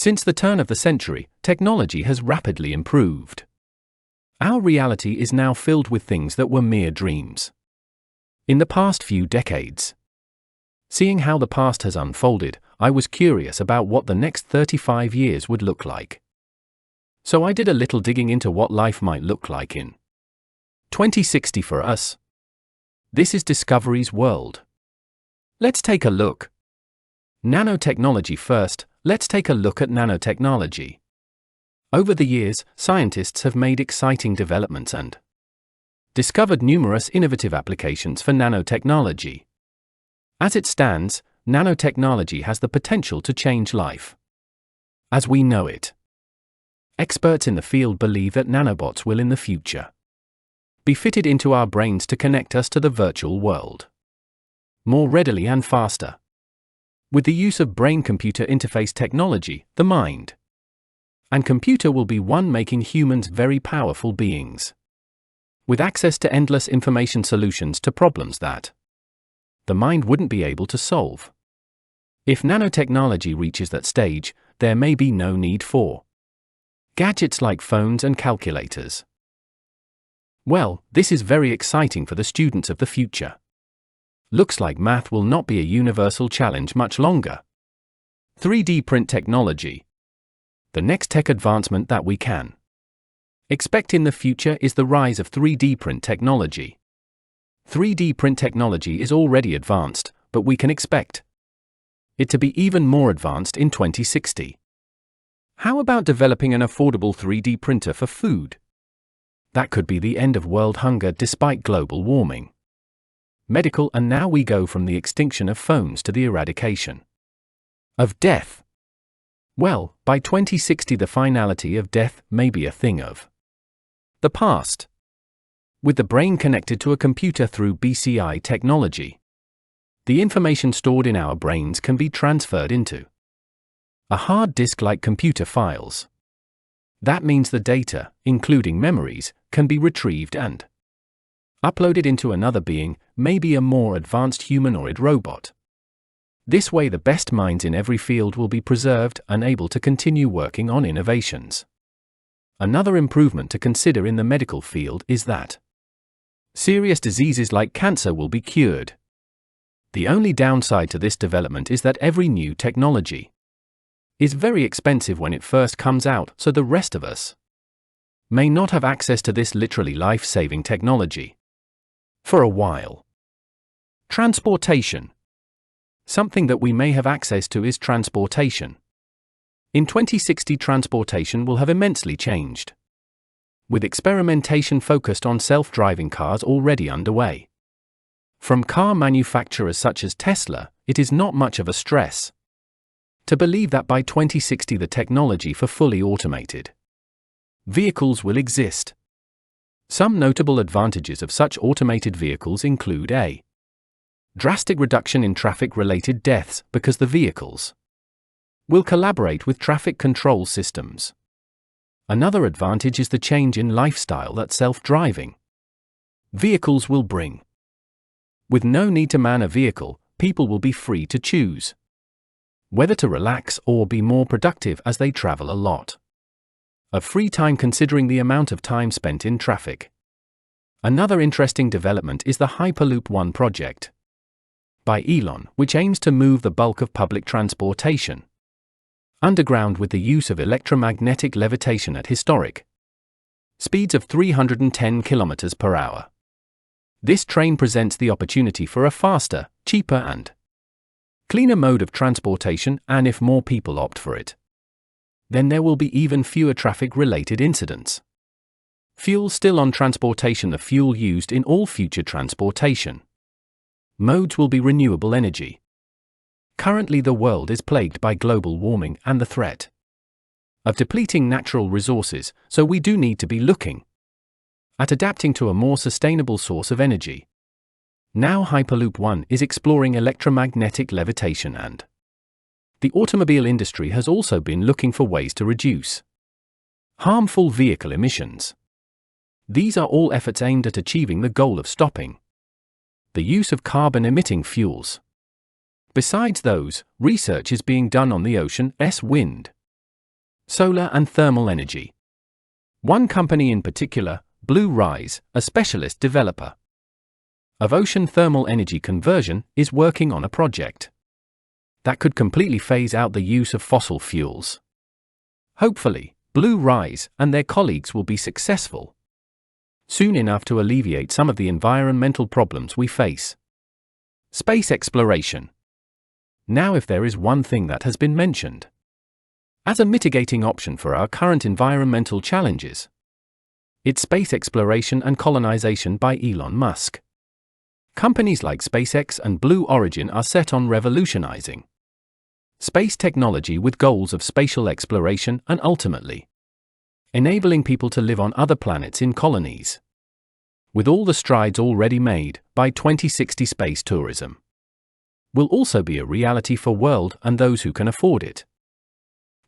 Since the turn of the century, technology has rapidly improved. Our reality is now filled with things that were mere dreams. In the past few decades, seeing how the past has unfolded, I was curious about what the next 35 years would look like. So I did a little digging into what life might look like in 2060 for us. This is Discovery's world. Let's take a look. Nanotechnology first. Let's take a look at nanotechnology. Over the years, scientists have made exciting developments and discovered numerous innovative applications for nanotechnology. As it stands, nanotechnology has the potential to change life as we know it. Experts in the field believe that nanobots will in the future be fitted into our brains to connect us to the virtual world more readily and faster. With the use of brain-computer interface technology, the mind and computer will be one, making humans very powerful beings with access to endless information, solutions to problems that the mind wouldn't be able to solve. If nanotechnology reaches that stage, there may be no need for gadgets like phones and calculators. Well, this is very exciting for the students of the future. Looks like math will not be a universal challenge much longer. 3D print technology. The next tech advancement that we can expect in the future is the rise of 3D print technology. 3D print technology is already advanced, but we can expect it to be even more advanced in 2060. How about developing an affordable 3D printer for food? That could be the end of world hunger despite global warming. Medical, and now we go from the extinction of phones to the eradication of death. Well, by 2060 the finality of death may be a thing of the past. With the brain connected to a computer through BCI technology, the information stored in our brains can be transferred into a hard disk-like computer files. That means the data, including memories, can be retrieved and uploaded into another being, maybe a more advanced humanoid robot. This way the best minds in every field will be preserved and able to continue working on innovations. Another improvement to consider in the medical field is that serious diseases like cancer will be cured. The only downside to this development is that every new technology is very expensive when it first comes out, so the rest of us may not have access to this literally life-saving technology for a while. Transportation. Something that we may have access to is transportation. In 2060, transportation will have immensely changed, with experimentation focused on self-driving cars already underway. From car manufacturers such as Tesla, it is not much of a stress to believe that by 2060 the technology for fully automated vehicles will exist. Some notable advantages of such automated vehicles include a drastic reduction in traffic-related deaths because the vehicles will collaborate with traffic control systems. Another advantage is the change in lifestyle that self-driving vehicles will bring. With no need to man a vehicle, people will be free to choose whether to relax or be more productive as they travel a lot of free time considering the amount of time spent in traffic. Another interesting development is the Hyperloop 1 project by Elon, which aims to move the bulk of public transportation underground with the use of electromagnetic levitation at historic speeds of 310 km per hour. This train presents the opportunity for a faster, cheaper and cleaner mode of transportation, and if more people opt for it, then there will be even fewer traffic-related incidents. Fuel still on transportation. The fuel used in all future transportation modes will be renewable energy. Currently the world is plagued by global warming and the threat of depleting natural resources, so we do need to be looking at adapting to a more sustainable source of energy. Now Hyperloop 1 is exploring electromagnetic levitation, and the automobile industry has also been looking for ways to reduce harmful vehicle emissions. These are all efforts aimed at achieving the goal of stopping the use of carbon-emitting fuels. Besides those, research is being done on the ocean's wind Solar and thermal energy. One company in particular, Blue Rise, a specialist developer of ocean thermal energy conversion, is working on a project that could completely phase out the use of fossil fuels. Hopefully, Blue Rise and their colleagues will be successful soon enough to alleviate some of the environmental problems we face. Space exploration. Now, if there is one thing that has been mentioned as a mitigating option for our current environmental challenges, it's space exploration and colonization by Elon Musk. Companies like SpaceX and Blue Origin are set on revolutionizing space technology with goals of spatial exploration and ultimately enabling people to live on other planets in colonies. With all the strides already made, by 2060 space tourism will also be a reality for world and those who can afford it.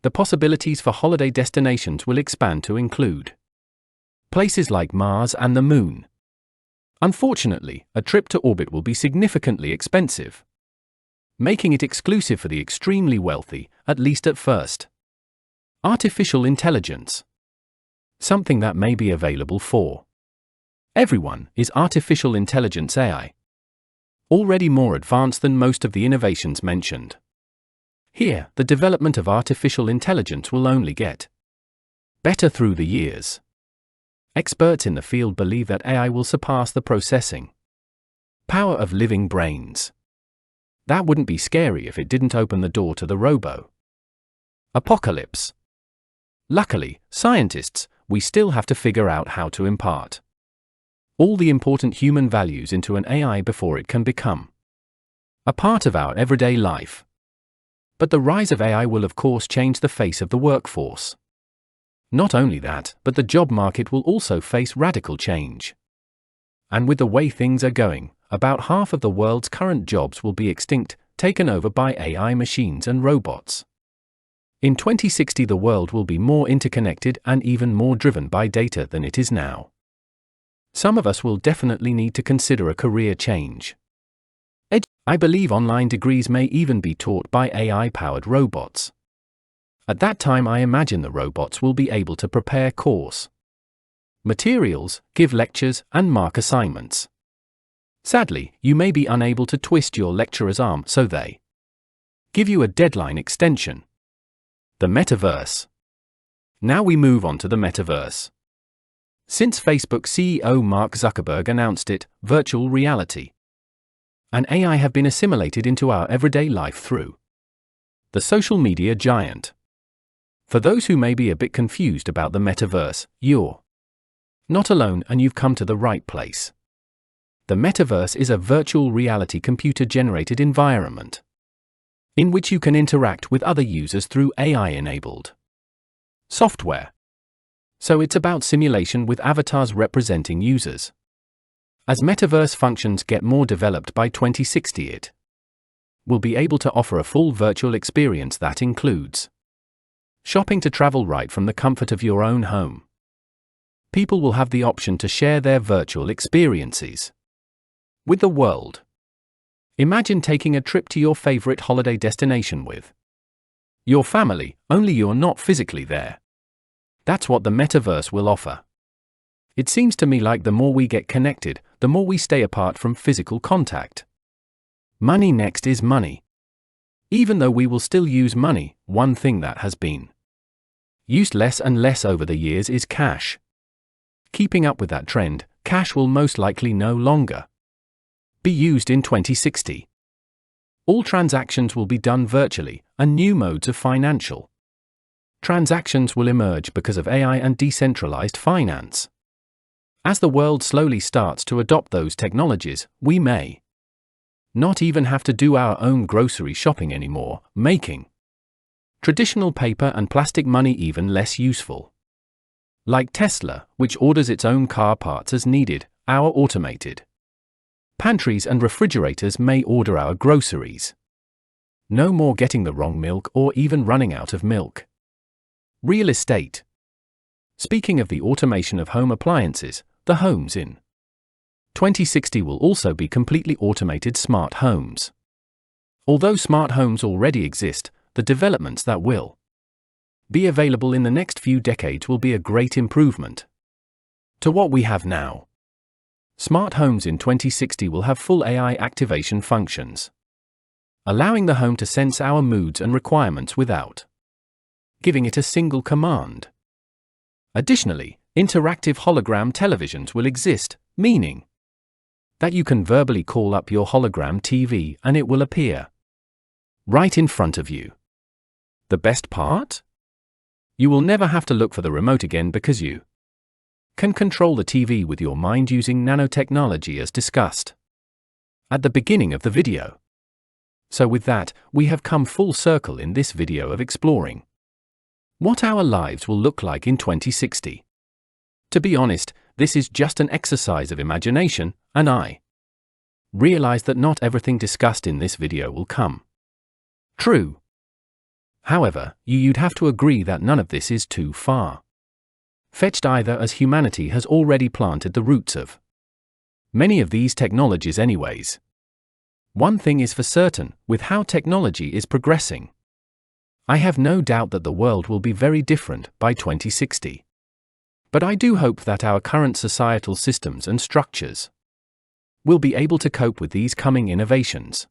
The possibilities for holiday destinations will expand to include places like Mars and the Moon. Unfortunately, a trip to orbit will be significantly expensive, making it exclusive for the extremely wealthy, at least at first. Artificial intelligence. Something that may be available for everyone is artificial intelligence AI. Already more advanced than most of the innovations mentioned. Here, the development of artificial intelligence will only get better through the years. Experts in the field believe that AI will surpass the processing power of living brains. That wouldn't be scary if it didn't open the door to the apocalypse. Luckily, scientists, we still have to figure out how to impart all the important human values into an AI before it can become a part of our everyday life. But the rise of AI will of course change the face of the workforce. Not only that, but the job market will also face radical change. And with the way things are going, about half of the world's current jobs will be extinct, taken over by AI machines and robots. In 2060, the world will be more interconnected and even more driven by data than it is now. Some of us will definitely need to consider a career change. I believe online degrees may even be taught by AI-powered robots. At that time, I imagine the robots will be able to prepare course materials, give lectures, and mark assignments. Sadly, you may be unable to twist your lecturer's arm, so they give you a deadline extension. The metaverse. Now we move on to the metaverse. Since Facebook CEO Mark Zuckerberg announced it, virtual reality and AI have been assimilated into our everyday life through the social media giant. For those who may be a bit confused about the metaverse, you're not alone and you've come to the right place. The metaverse is a virtual reality computer-generated environment in which you can interact with other users through AI-enabled software. So it's about simulation with avatars representing users. As metaverse functions get more developed by 2060, it will be able to offer a full virtual experience that includes shopping to travel right from the comfort of your own home. People will have the option to share their virtual experiences with the world. Imagine taking a trip to your favorite holiday destination with your family, only you're not physically there. That's what the metaverse will offer. It seems to me like the more we get connected, the more we stay apart from physical contact. Money next is money. Even though we will still use money, one thing that has been used less and less over the years is cash. Keeping up with that trend, cash will most likely no longer be used in 2060. All transactions will be done virtually, and new modes of financial transactions will emerge because of AI and decentralized finance. As the world slowly starts to adopt those technologies, we may not even have to do our own grocery shopping anymore, making traditional paper and plastic money even less useful. Like Tesla, which orders its own car parts as needed, our automated pantries and refrigerators may order our groceries. No more getting the wrong milk or even running out of milk. Real estate. Speaking of the automation of home appliances, the homes in 2060 will also be completely automated smart homes. Although smart homes already exist, the developments that will be available in the next few decades will be a great improvement to what we have now. Smart homes in 2060 will have full AI activation functions, allowing the home to sense our moods and requirements without giving it a single command. Additionally, interactive hologram televisions will exist, meaning that you can verbally call up your hologram TV and it will appear right in front of you. The best part? You will never have to look for the remote again because you can control the TV with your mind using nanotechnology as discussed at the beginning of the video. So with that, we have come full circle in this video of exploring what our lives will look like in 2060. To be honest, this is just an exercise of imagination, and I realize that not everything discussed in this video will come true. However, you'd have to agree that none of this is too far-fetched either, as humanity has already planted the roots of many of these technologies anyways. One thing is for certain, with how technology is progressing, I have no doubt that the world will be very different by 2060. But I do hope that our current societal systems and structures will be able to cope with these coming innovations.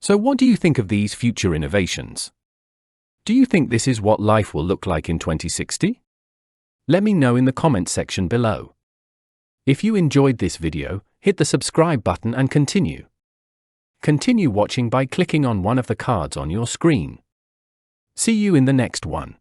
So what do you think of these future innovations? Do you think this is what life will look like in 2060? Let me know in the comment section below. If you enjoyed this video, hit the subscribe button and continue watching by clicking on one of the cards on your screen. See you in the next one.